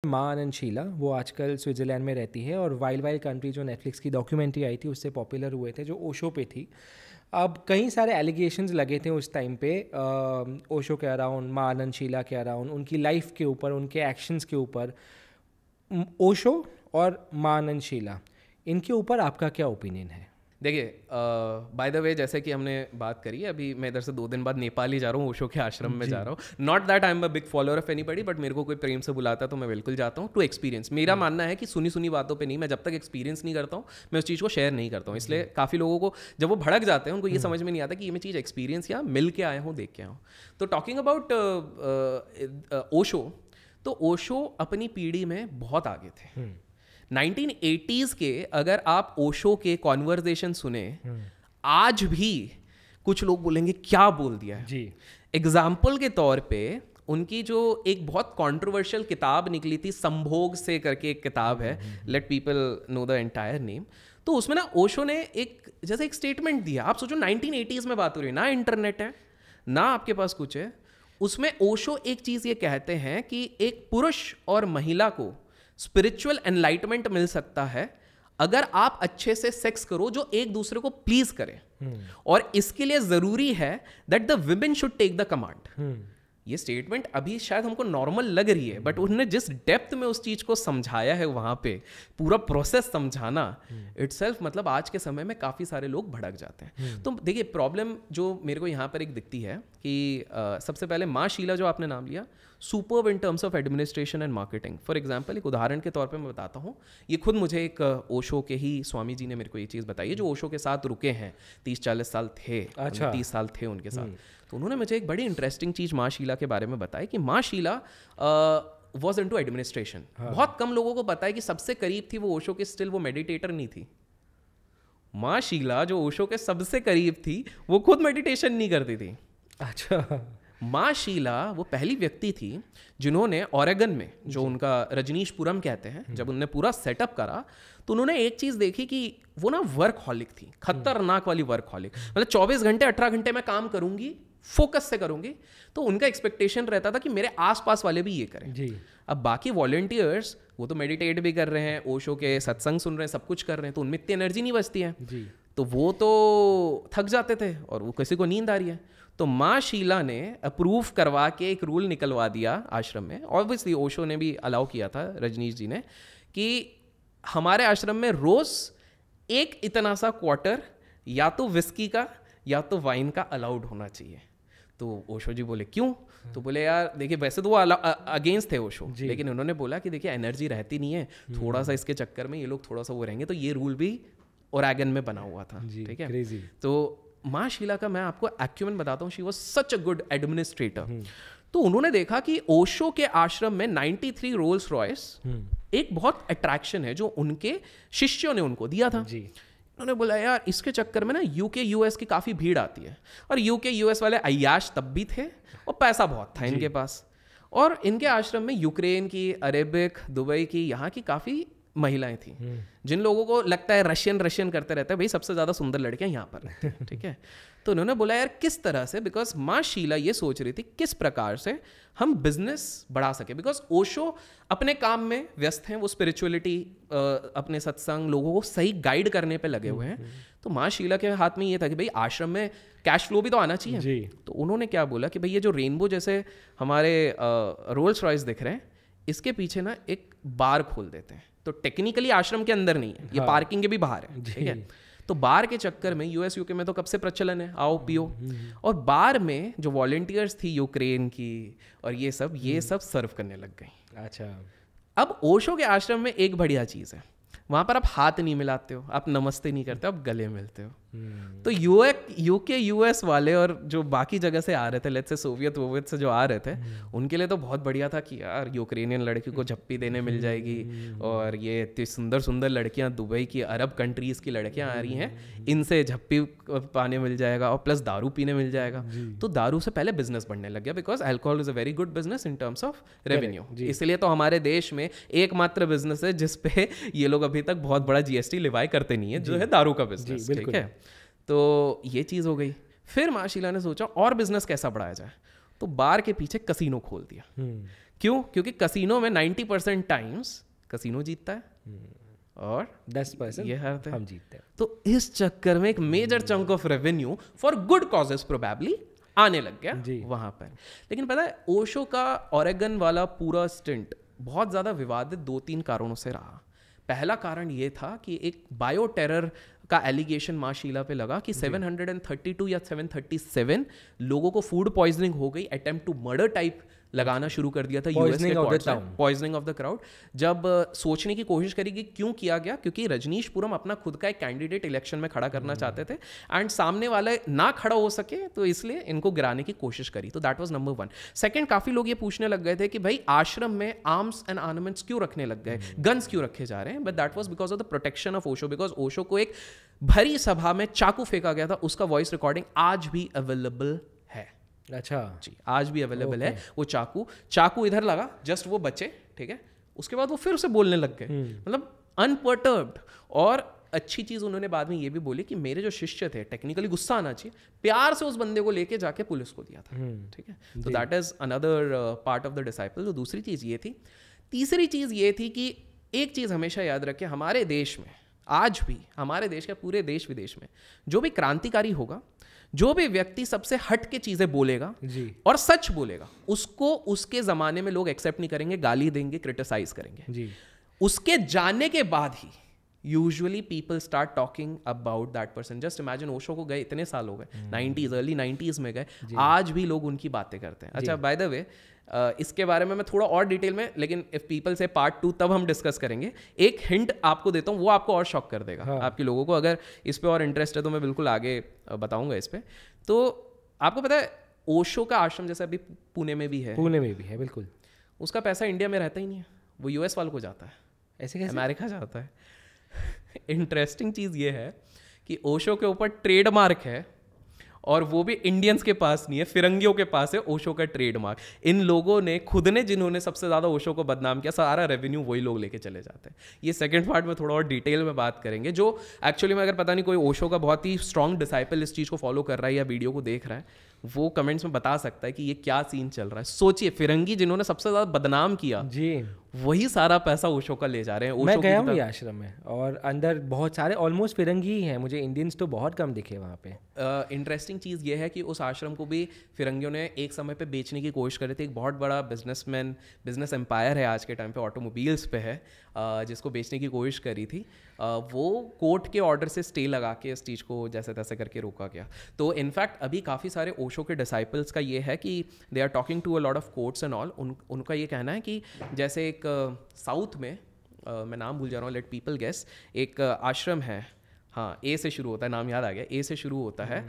माँ आनंद शीला, वो आजकल स्विट्ज़रलैंड में रहती है और वाइल्ड वाइल्ड कंट्री जो नेटफ्लिक्स की डॉक्यूमेंट्री आई थी उससे पॉपुलर हुए थे, जो ओशो पे थी। अब कई सारे एलिगेशंस लगे थे उस टाइम पे ओशो के अराउंड, माँ आनंद शीला के अराउंड, उनकी लाइफ के ऊपर, उनके एक्शंस के ऊपर। ओशो और माँ आनंद शीला, इनके ऊपर आपका क्या ओपिनियन है? देखिए, बाय द वे, जैसे कि हमने बात करी है, अभी मैं इधर से 2 दिन बाद नेपाल ही जा रहा हूँ, ओशो के आश्रम में जा रहा हूँ। Not that I am a big follower of anybody, but मेरे को कोई प्रेम से बुलाता है तो मैं बिल्कुल जाता हूँ टू एक्सपीरियंस। मेरा मानना है कि सुनी सुनी बातों पे नहीं, मैं जब तक एक्सपीरियंस नहीं करता हूँ मैं उस चीज़ को शेयर नहीं करता हूँ। इसलिए काफ़ी लोगों को जब वो भड़क जाते हैं, उनको ये समझ में नहीं आता कि ये मैं चीज़ एक्सपीरियंस या मिल के आया हूँ, देख के आया हूँ। तो टॉकिंग अबाउट ओशो, तो ओशो अपनी पीढ़ी में बहुत आगे थे। 1980s के अगर आप ओशो के कॉन्वर्जेशन सुने, आज भी कुछ लोग बोलेंगे क्या बोल दिया है जी। एग्जाम्पल के तौर पे उनकी जो एक बहुत कंट्रोवर्शियल किताब निकली थी, संभोग से करके एक किताब है, let people know the entire name. तो उसमें ना ओशो ने एक स्टेटमेंट दिया। आप सोचो 1980s में बात हो रही है, ना इंटरनेट है ना आपके पास कुछ है। उसमें ओशो एक चीज ये कहते हैं कि एक पुरुष और महिला को स्पिरिचुअल एनलाइटमेंट मिल सकता है अगर आप अच्छे से सेक्स करो जो एक दूसरे को प्लीज करे, और इसके लिए जरूरी है that the women should take the command. ये स्टेटमेंट अभी शायद हमको नॉर्मल लग रही है, बट उन्होंने जिस डेप्थ में उस चीज को समझाया है, वहां पे पूरा प्रोसेस समझाना इटसेल्फ, मतलब आज के समय में काफी सारे लोग भड़क जाते हैं। तो देखिए, प्रॉब्लम जो मेरे को यहाँ पर एक दिखती है कि सबसे पहले माँ शीला जो आपने नाम लिया, superb in terms of administration and marketing. For example, एक उदाहरण के तौर पे मैं बताता हूँ, ये खुद मुझे एक ओशो के ही स्वामी जी ने मेरे को ये चीज़ बताई है, जो ओशो के साथ रुके हैं, 30-40 साल थे, 30 साल थे उनके साथ। तो उन्होंने मुझे एक बड़ी इंटरेस्टिंग चीज़ माँ शीला के बारे में बताई कि माँ शीला वॉज इनटू एडमिनिस्ट्रेशन। बहुत कम लोगों को पता है कि सबसे करीब थी वो ओशो के, स्टिल वो मेडिटेटर नहीं थी। माँ शीला जो ओशो के सबसे करीब थी, वो खुद मेडिटेशन नहीं करती थी। अच्छा। माँ शीला वो पहली व्यक्ति थी जिन्होंने ओरेगन में, जो उनका रजनीशपुरम कहते हैं, जब उन्होंने पूरा सेटअप करा तो उन्होंने एक चीज़ देखी कि वो ना वर्कहॉलिक थी, खतरनाक वाली वर्कहॉलिक। मतलब 24 घंटे 18 घंटे मैं काम करूंगी, फोकस से करूंगी। तो उनका एक्सपेक्टेशन रहता था कि मेरे आसपास वाले भी ये करें जी। अब बाकी वॉलंटियर्स वो तो मेडिटेट भी कर रहे हैं, ओशो के सत्संग सुन रहे हैं, सब कुछ कर रहे हैं, तो उनमें इतनी एनर्जी नहीं बचती है जी। तो वो तो थक जाते थे और वो किसी को नींद आ रही है। तो माँ शीला ने अप्रूव करवा के एक रूल निकलवा दिया आश्रम में, ऑब्वियसली ओशो ने भी अलाउ किया था, रजनीश जी ने, कि हमारे आश्रम में रोज एक इतना सा क्वार्टर या तो विस्की का या तो वाइन का अलाउड होना चाहिए। तो ओशो जी बोले क्यों? तो बोले यार देखिए, वैसे तो वो अगेंस्ट थे ओशो, लेकिन उन्होंने बोला कि देखिए एनर्जी रहती नहीं है, थोड़ा सा इसके चक्कर में ये लोग थोड़ा सा वो रहेंगे, तो ये रूल भी ओरेगन में बना हुआ था। ठीक है, तो माँ शीला का मैं आपको एक्यूमेंट बताता हूँ, she was such a good administrator. तो उन्होंने देखा कि ओशो के आश्रम में 93 रोल्स रॉयस एक बहुत अट्रैक्शन है जो उनके शिष्यों ने उनको दिया था जी। उन्होंने बोला यार इसके चक्कर में ना यूके यूएस की काफ़ी भीड़ आती है, और यूके यूएस वाले अय्याश तब भी थे और पैसा बहुत था इनके पास, और इनके आश्रम में यूक्रेन की, अरेबिक, दुबई की, यहाँ की काफ़ी महिलाएं थी, जिन लोगों को लगता है रशियन करते रहते हैं, भाई सबसे ज़्यादा सुंदर लड़कियां यहाँ पर रहती हैं। ठीक है, तो उन्होंने बोला यार किस तरह से, बिकॉज माँ शीला ये सोच रही थी किस प्रकार से हम बिजनेस बढ़ा सके, बिकॉज ओशो अपने काम में व्यस्त हैं, वो स्पिरिचुअलिटी, अपने सत्संग, लोगों को सही गाइड करने पे लगे हुए हैं। तो माँ शीला के हाथ में ये था कि भाई आश्रम में कैश फ्लो भी तो आना चाहिए जी। तो उन्होंने क्या बोला कि भाई ये जो रेनबो जैसे हमारे रोल्स रॉयस दिख रहे हैं, इसके पीछे ना एक बार खोल देते हैं। तो टेक्निकली आश्रम के अंदर नहीं है, ये पार्किंग के भी बाहर है। ठीक है, तो बार के चक्कर में यूएस यूके में तो कब से प्रचलन है, आओ पियो, और बार में जो वॉलंटियर्स थी यूक्रेन की और ये सब सर्व करने लग गई। अच्छा, अब ओशो के आश्रम में एक बढ़िया चीज़ है, वहाँ पर आप हाथ नहीं मिलाते हो, आप नमस्ते नहीं करते हो, आप गले मिलते हो। तो यूके यूएस वाले और जो बाकी जगह से आ रहे थे, लेट्स से सोवियत से जो आ रहे थे, उनके लिए तो बहुत बढ़िया था कि यार यूक्रेनियन लड़की को झप्पी देने मिल जाएगी, और ये इतनी सुंदर सुंदर लड़कियां, दुबई की, अरब कंट्रीज की लड़कियां आ रही हैं, इनसे झप्पी पाने मिल जाएगा और प्लस दारू पीने मिल जाएगा। तो दारू से पहले बिजनेस बढ़ने लग गया, because alcohol is a very good business in terms of revenue. इसलिए तो हमारे देश में एकमात्र बिजनेस है जिसपे ये लोग अभी तक बहुत बड़ा जीएसटी लिवाई करते नहीं है, जो है दारू का बिजनेस। ठीक है, तो ये चीज़ हो गई। फिर माँ शीला ने सोचा और बिजनेस कैसा बढ़ाया जाए, तो बार के पीछे कसीनो खोल दिया। क्यों? क्योंकि कसिनो में 90% टाइम्स कसिनो जीतता है और 10% ये हारते हैं, हम जीतते हैं। तो इस चक्कर में एक major chunk of revenue for good causes probably आने लग गया वहां पर। लेकिन पता है ओशो का ओरेगन वाला पूरा स्टिंट बहुत ज़्यादा विवादित 2-3 कारणों से रहा। पहला कारण ये था कि एक बायो टेरर का एलिगेशन माँ शीला पे लगा कि 732 या 737 लोगों को फूड पॉइजनिंग हो गई, अटेम्प्ट टू मर्डर टाइप लगाना शुरू कर दिया था यूएस के कोर्ट्स में, पॉइजनिंग ऑफ द क्राउड। जब सोचने की कोशिश करी कि क्यों किया गया, क्योंकि रजनीशपुरम अपना खुद का एक कैंडिडेट इलेक्शन में खड़ा करना चाहते थे एंड सामने वाले ना खड़ा हो सके, तो इसलिए इनको गिराने की कोशिश करी। तो दैट वाज नंबर 1। सेकंड, काफी लोग ये पूछने लग गए थे कि भाई आश्रम में आर्म्स एंड आर्मामेंट्स क्यों रखने लग गए, गन्स क्यों रखे जा रहे हैं। But that was because of the protection of Osho, because Osho को एक भरी सभा में चाकू फेंका गया था, उसका वॉइस रिकॉर्डिंग आज भी अवेलेबल है। अच्छा जी, आज भी अवेलेबल है वो चाकू इधर लगा, जस्ट वो बचे, ठीक है, उसके बाद वो फिर से बोलने लग गए, मतलब अनपर्टर्ब्ड। और अच्छी चीज उन्होंने बाद में ये भी बोली कि मेरे जो शिष्य थे, टेक्निकली गुस्सा आना चाहिए, प्यार से उस बंदे को लेके जाके पुलिस को दिया था, ठीक है। तो that is another part of the disciple. तो दूसरी चीज ये थी। तीसरी चीज ये थी कि एक चीज हमेशा याद रखें, हमारे देश में आज भी, हमारे देश के पूरे देश विदेश में जो भी क्रांतिकारी होगा, जो भी व्यक्ति सबसे हट के चीजें बोलेगा और सच बोलेगा, उसको उसके जमाने में लोग एक्सेप्ट नहीं करेंगे, गाली देंगे, क्रिटिसाइज करेंगे। उसके जाने के बाद ही usually people start talking about that person. Just imagine, Osho को गए इतने साल हो गए, 90s अर्ली 90s में गए, आज भी लोग उनकी बातें करते हैं। अच्छा, बाय द वे इसके बारे में मैं थोड़ा और डिटेल में, लेकिन इफ पीपल से पार्ट 2 तब हम डिस्कस करेंगे। एक हिंट आपको देता हूँ, वो आपको और शॉक कर देगा। आपके लोगों को अगर इस पे और इंटरेस्ट है तो मैं बिल्कुल आगे बताऊंगा इस पे। तो आपको पता है ओशो का आश्रम जैसे अभी पुणे में भी है, बिल्कुल, उसका पैसा इंडिया में रहता ही नहीं है, वो यूएस वालों को जाता है। ऐसे कैसे? अमेरिका जाता है। इंटरेस्टिंग चीज़ ये है कि ओशो के ऊपर ट्रेडमार्क है और वो भी इंडियंस के पास नहीं है, फिरंगियों के पास है ओशो का ट्रेडमार्क। इन लोगों ने खुद ने, जिन्होंने सबसे ज़्यादा ओशो को बदनाम किया, सारा रेवेन्यू वही लोग लेके चले जाते हैं। ये सेकंड पार्ट में थोड़ा और डिटेल में बात करेंगे। जो एक्चुअली में अगर पता नहीं कोई ओशो का बहुत ही स्ट्रॉन्ग डिसाइपल इस चीज़ को फॉलो कर रहा है या वीडियो को देख रहा है, वो कमेंट्स में बता सकता है कि ये क्या सीन चल रहा है। सोचिए, फिरंगी जिन्होंने सबसे ज़्यादा बदनाम किया जी, वही सारा पैसा ओशो का ले जा रहे हैं। ओशो मैं गया हूँ ये आश्रम में और अंदर बहुत सारे ऑलमोस्ट फिरंगी ही हैं, मुझे इंडियंस तो बहुत कम दिखे वहाँ पे। इंटरेस्टिंग चीज़ ये है कि उस आश्रम को भी फिरंगियों ने एक समय पे बेचने की कोशिश करी थी। एक बहुत बड़ा बिजनेस एम्पायर है आज के टाइम पे, ऑटोमोबाइल्स पे है, जिसको बेचने की कोशिश करी थी। वो कोर्ट के ऑर्डर से स्टे लगा के इस चीज़ को जैसे तैसे करके रोका गया। तो इनफैक्ट अभी काफ़ी सारे ओशो के डिसाइपल्स का ये है कि they are talking to a lot of courts and all. उनका ये कहना है कि जैसे एक साउथ में, मैं नाम भूल जा रहा हूँ, लेट पीपल गेस, एक आश्रम है, हाँ, ए से शुरू होता है, नाम याद आ गया, ए से शुरू होता है,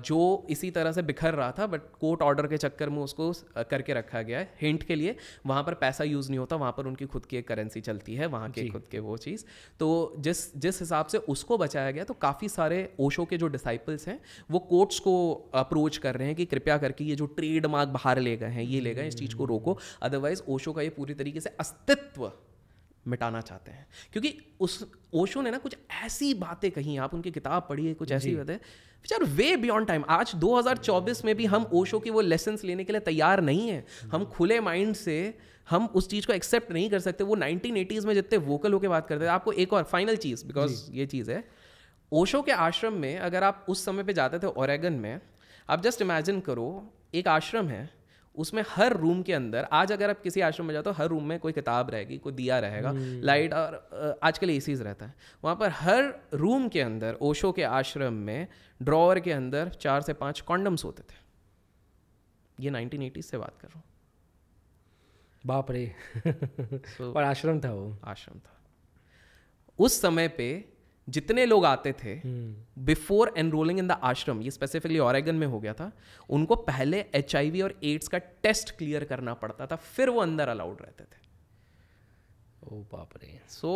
जो इसी तरह से बिखर रहा था, बट कोर्ट ऑर्डर के चक्कर में उसको करके रखा गया है हिंट के लिए। वहाँ पर पैसा यूज़ नहीं होता, वहाँ पर उनकी खुद की एक करेंसी चलती है, वहाँ के खुद के वो चीज़। तो जिस हिसाब से उसको बचाया गया, तो काफ़ी सारे ओशो के जो डिसाइपल्स हैं वो कोर्ट्स को अप्रोच कर रहे हैं कि कृपया करके ये जो ट्रेडमार्क बाहर ले गए हैं, ये ले गए, इस चीज़ को रोको, अदरवाइज ओशो का ये पूरी तरीके से अस्तित्व मिटाना चाहते हैं। क्योंकि उस ओशो ने ना कुछ ऐसी बातें कही, आप उनकी किताब पढ़िए, कुछ ऐसी बातें which are way beyond time. आज 2024 में भी हम ओशो की वो लेसन्स लेने के लिए तैयार नहीं हैं। हम खुले माइंड से हम उस चीज़ को एक्सेप्ट नहीं कर सकते। वो 1980s में जितने वोकल होकर बात करते थे। आपको एक और फाइनल चीज़, बिकॉज ये चीज़ है, ओशो के आश्रम में अगर आप उस समय पे जाते थे ओरेगन में, आप जस्ट इमेजिन करो, एक आश्रम है, उसमें हर रूम के अंदर, आज अगर आप किसी आश्रम में जाते हो, हर रूम में कोई किताब रहेगी, कोई दिया रहेगा, लाइट, और आजकल एसीज रहता है वहाँ पर। हर रूम के अंदर ओशो के आश्रम में ड्रॉअर के अंदर 4 से 5 कॉन्डम्स होते थे। ये 1980s से बात कर रहा हूँ। बाप रे। और आश्रम था, वो आश्रम था। उस समय पे जितने लोग आते थे बिफोर एनरोलिंग इन द आश्रम, ये स्पेसिफिकली ओरेगन में हो गया था, उनको पहले HIV और एड्स का टेस्ट क्लियर करना पड़ता था, फिर वो अंदर अलाउड रहते थे। ओ बाप रे। So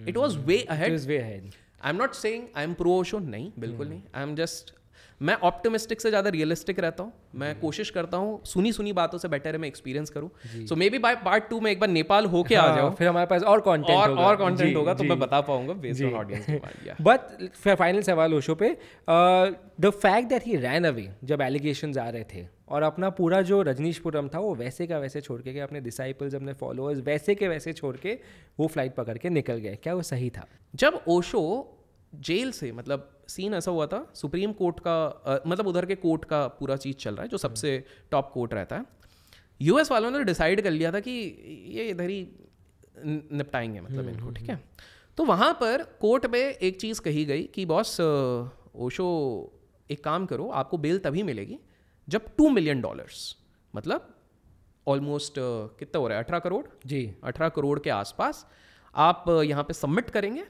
it was way ahead. I am not saying I am pro Osho, नहीं, बिल्कुल नहीं। आई एम जस्ट मैं ऑप्टिमिस्टिक से ज़्यादा रियलिस्टिक रहता हूँ. मैं कोशिश करता हूँ सुनी सुनी बातों से बेटर है मैं एक्सपीरियंस करूँ. सो मे बी बाय पार्ट 2 में एक बार नेपाल होके आ जाओ, फिर हमारे पास और कंटेंट होगा तो मैं बता पाऊंगा based on audience demand. But final सवाल ओशो पे, the fact that he ran away जब एलिगेशंस आ रहे थे और अपना पूरा जो रजनीशपुरम था वो वैसे का वैसे छोड़ के, अपने डिसाइपल्स अपने फॉलोअर्स वैसे के वैसे छोड़ के वो फ्लाइट पकड़ के निकल गए, क्या वो सही था? जब ओशो जेल से, मतलब सीन ऐसा हुआ था, सुप्रीम कोर्ट का मतलब उधर के कोर्ट का पूरा चीज़ चल रहा है जो सबसे टॉप कोर्ट रहता है. यूएस वालों ने डिसाइड कर लिया था कि ये इधर ही निपटाएंगे मतलब इनको, ठीक है. तो वहाँ पर कोर्ट में एक चीज़ कही गई कि बॉस ओशो एक काम करो, आपको बेल तभी मिलेगी जब $2 मिलियन, मतलब ऑलमोस्ट कितना हो रहा है, 18 करोड़ जी, 18 करोड़ के आसपास आप यहाँ पे सबमिट करेंगे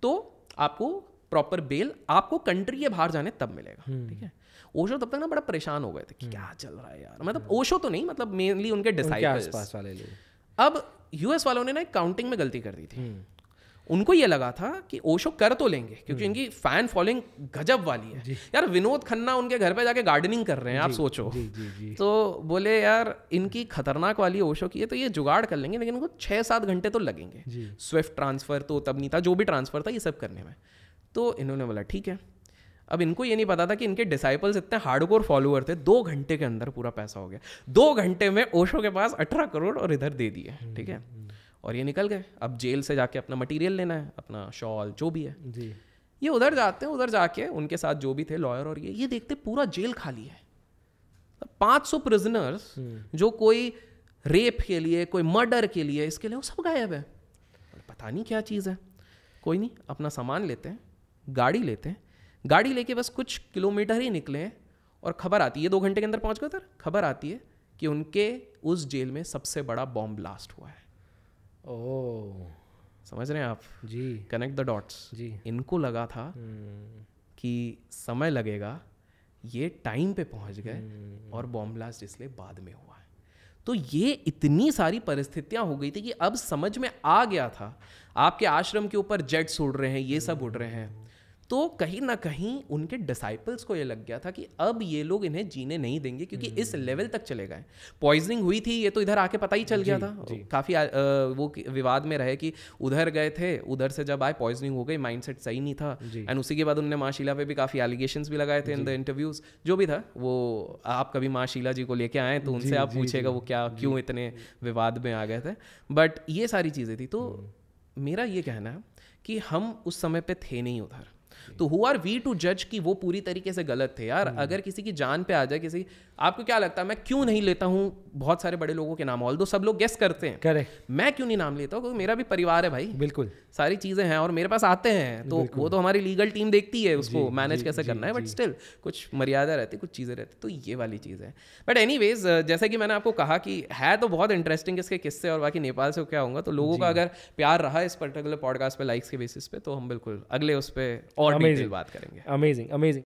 तो आपको प्रॉपर बेल आपको कंट्री के बाहर जाने तब मिलेगा, ठीक है. ओशो तब तक ना बड़ा परेशान हो गए थे कि क्या चल रहा है यार, मतलब ओशो तो नहीं, मतलब मेनली उनके डिसाइपल्स आसपास वाले लोग. अब यूएस वालों ने ना काउंटिंग में गलती कर दी थी. उनको ये लगा था कि ओशो कर तो लेंगे क्योंकि इनकी फैन फॉलोइंग गजब वाली है यार. विनोद खन्ना उनके घर पे जाके गार्डनिंग कर रहे हैं, आप सोचो. तो बोले यार इनकी खतरनाक वाली ओशो की है तो ये जुगाड़ कर लेंगे, लेकिन इनको 6-7 घंटे तो लगेंगे. स्विफ्ट ट्रांसफर तो तब नहीं था, जो भी ट्रांसफर था ये सब करने में. तो इन्होंने बोला ठीक है. अब इनको ये नहीं पता था कि इनके डिसाइपल्स इतने हार्डकोर फॉलोअर थे, 2 घंटे के अंदर पूरा पैसा हो गया. 2 घंटे में ओशो के पास 18 करोड़ और इधर दे दिए, ठीक है. और ये निकल गए. अब जेल से जाके अपना मटेरियल लेना है, अपना शॉल जो भी है जी. ये उधर जाते हैं, उधर जाके उनके साथ जो भी थे लॉयर और ये देखते पूरा जेल खाली है. 500 प्रिजनर्स जो कोई रेप के लिए, कोई मर्डर के लिए, इसके लिए वो सब गायब है. पता नहीं क्या चीज़ है. कोई नहीं, अपना सामान लेते हैं, गाड़ी लेते हैं, गाड़ी लेके बस कुछ किलोमीटर ही निकले हैं और खबर आती है, 2 घंटे के अंदर पहुंच गए उधर. खबर आती है कि उनके उस जेल में सबसे बड़ा बॉम्ब ब्लास्ट हुआ है. ओह, समझ रहे हैं आप जी, कनेक्ट द डॉट्स. जी. इनको लगा था कि समय लगेगा, ये टाइम पे पहुंच गए और बॉम्ब ब्लास्ट इसलिए बाद में हुआ है. तो ये इतनी सारी परिस्थितियां हो गई थी कि अब समझ में आ गया था. आपके आश्रम के ऊपर जेट्स उड़ रहे हैं, ये सब उड़ रहे हैं. तो कहीं ना कहीं उनके डिसाइपल्स को ये लग गया था कि अब ये लोग इन्हें जीने नहीं देंगे क्योंकि इस लेवल तक चले गए. पॉइजनिंग हुई थी ये तो इधर आके पता ही चल गया था. काफ़ी वो विवाद में रहे कि उधर गए थे, उधर से जब आए पॉइजनिंग हो गई, माइंडसेट सही नहीं था. एंड उसी के बाद उन्होंने माँ शीला पे भी काफ़ी एलिगेशंस भी लगाए थे इन द इंटरव्यूज़. जो भी था वो, आप कभी माँ शीला जी को लेके आए तो उनसे आप पूछेगा वो क्यों इतने विवाद में आ गए थे. बट ये सारी चीज़ें थी. तो मेरा ये कहना है कि हम उस समय पे थे नहीं उधर, तो हु आर वी टू जज कि वो पूरी तरीके से गलत थे यार. अगर किसी की जान पे आ जाए किसी, आपको क्या लगता है मैं क्यों नहीं लेता हूँ बहुत सारे बड़े लोगों के नाम, ऑल्दो सब लोग गेस करते हैं, करेक्ट, मैं क्यों नहीं नाम लेता हूँ क्योंकि मेरा भी परिवार है भाई. बिल्कुल सारी चीज़ें हैं और मेरे पास आते हैं तो वो तो हमारी लीगल टीम देखती है उसको मैनेज कैसे करना है. बट स्टिल कुछ मर्यादा रहती, कुछ चीज़ें रहती. तो ये वाली चीज़ है. बट एनीवेज, जैसे कि मैंने आपको कहा कि है तो बहुत इंटरेस्टिंग इसके किस्से और बाकी नेपाल से क्या होगा. तो लोगों का अगर प्यार रहा इस पर्टिकुलर पॉडकास्ट पे लाइक्स के बेसिस पे तो हम बिल्कुल अगले उस पर और डिटेल बात करेंगे. Amazing, amazing.